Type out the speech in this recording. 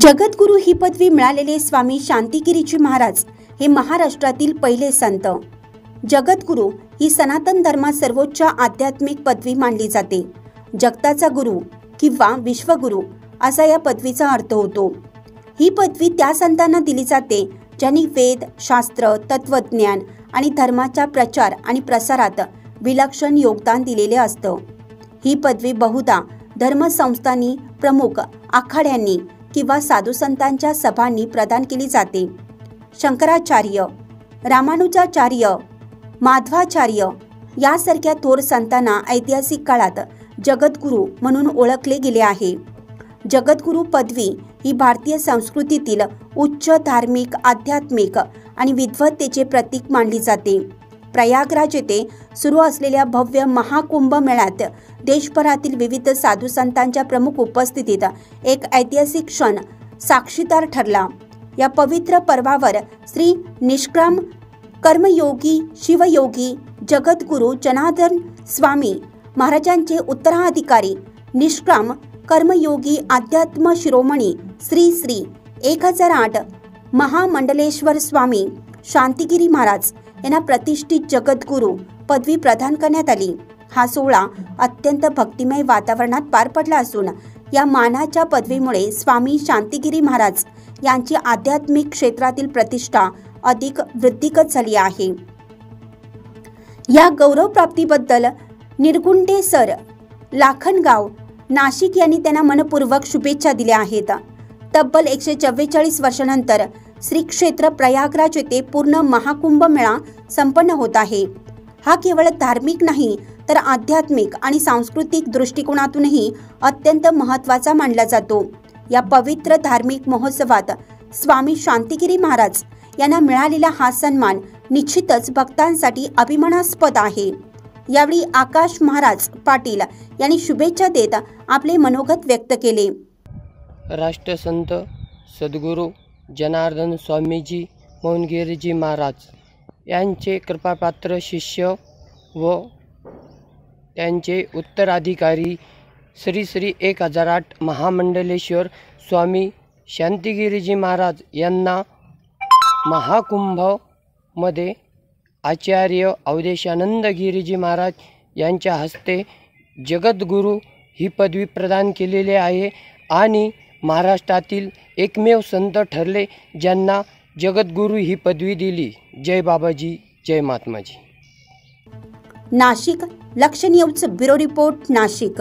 जगद्गुरू ही पदवी मिळालेले स्वामी शांतिगिरीजी महाराज हे महाराष्ट्रातील पहिले संत। जगद्गुरू ही सनातन धर्मात सर्वोच्च आध्यात्मिक पदवी मानली जाते। जगताचा गुरु किंवा विश्वगुरु असा या पदवीचा अर्थ होतो। ही पदवी त्या संतांना दिली जाते ज्यांनी वेद, शास्त्र, तत्वज्ञान आणि धर्माच्या प्रचार आणि प्रसारात विलक्षण योगदान दिलेले असतं। ही पदवी बहुधा धर्मसंस्थांनी, प्रमुख आखाड्यांनी किंवा साधू संतांच्या सभांनी प्रदान केली जाते। शंकराचार्य, रामानुजाचार्य, माधवाचार्य यासारख्या थोर संतांना ऐतिहासिक काळात जगद्गुरू म्हणून ओळखले गेले आहे। जगद्गुरू पदवी ही भारतीय संस्कृतीतील उच्च धार्मिक, आध्यात्मिक आणि विद्वत्तेचे प्रतीक मानली जाते। प्रयागराज येथे सुरू असलेल्या भव्य महाकुंभ मेळ्यात देशभरातील विविध साधू संतांच्या प्रमुख उपस्थितीत एक ऐतिहासिक क्षण साक्षीदार ठरला। या पवित्र पर्वावर श्री निष्काम कर्मयोगी शिवयोगी जगद्गुरू जनार्दन स्वामी महाराजांचे उत्तराधिकारी निष्काम कर्मयोगी अध्यात्म शिरोमणी श्री श्री 1008 महामंडलेश्वर स्वामी शांतिगिरी महाराज यांना प्रतिष्ठित जगद्गुरू पदवी प्रदान करण्यात आली। हा सोहळा अत्यंत भक्तिमय वातावरणात पार पडला असून या मानाच्या पदवीमुळे स्वामी शांतिगिरी महाराज यांची आध्यात्मिक क्षेत्रातील प्रतिष्ठा अधिक वृद्धिंगत झाली आहे। या गौरव प्राप्तीबद्दल निरगुंडे सर, लाखनगाव, नाशिक यांनी त्यांना मनपूर्वक शुभेच्छा दिल्या आहेत। तब्बल 144 वर्षांनंतर श्री क्षेत्र प्रयागराज येथे पूर्ण महाकुंभ मेळा संपन्न होत आहे। हा केवळ धार्मिक नाही तर आध्यात्मिक आणि सांस्कृतिक दृष्टिकोनातूनही अत्यंत महत्त्वाचा मानला जातो। या पवित्र धार्मिक महोत्सवात स्वामी शांतिगिरी महाराज यांना मिळालेला हा सन्मान निश्चितच भक्तांसाठी अभिमानास्पद आहे। यावेळी आकाश महाराज पाटील यांनी शुभेच्छा देत आपले मनोगत व्यक्त केले। राष्ट्रसंत सद्गुरू जनार्दन स्वामीजी मोहनगिरीजी महाराज यांचे कृपापात्र शिष्य व त्यांचे उत्तराधिकारी श्री श्री 1008 महामंडलेश्वर स्वामी शांतिगिरीजी महाराज यांना महाकुंभमध्ये आचार्य अवधेशानंद गिरीजी महाराज यांच्या हस्ते जगद्गुरू ही पदवी प्रदान केलेली आहे आणि महाराष्ट्रातील एकमेव संत ठरले ज्यांना जगद्गुरू ही पदवी दिली। जय बाबाजी, जय महात्माजी। नाशिक, लक्ष न्यूज ब्युरो रिपोर्ट, नाशिक।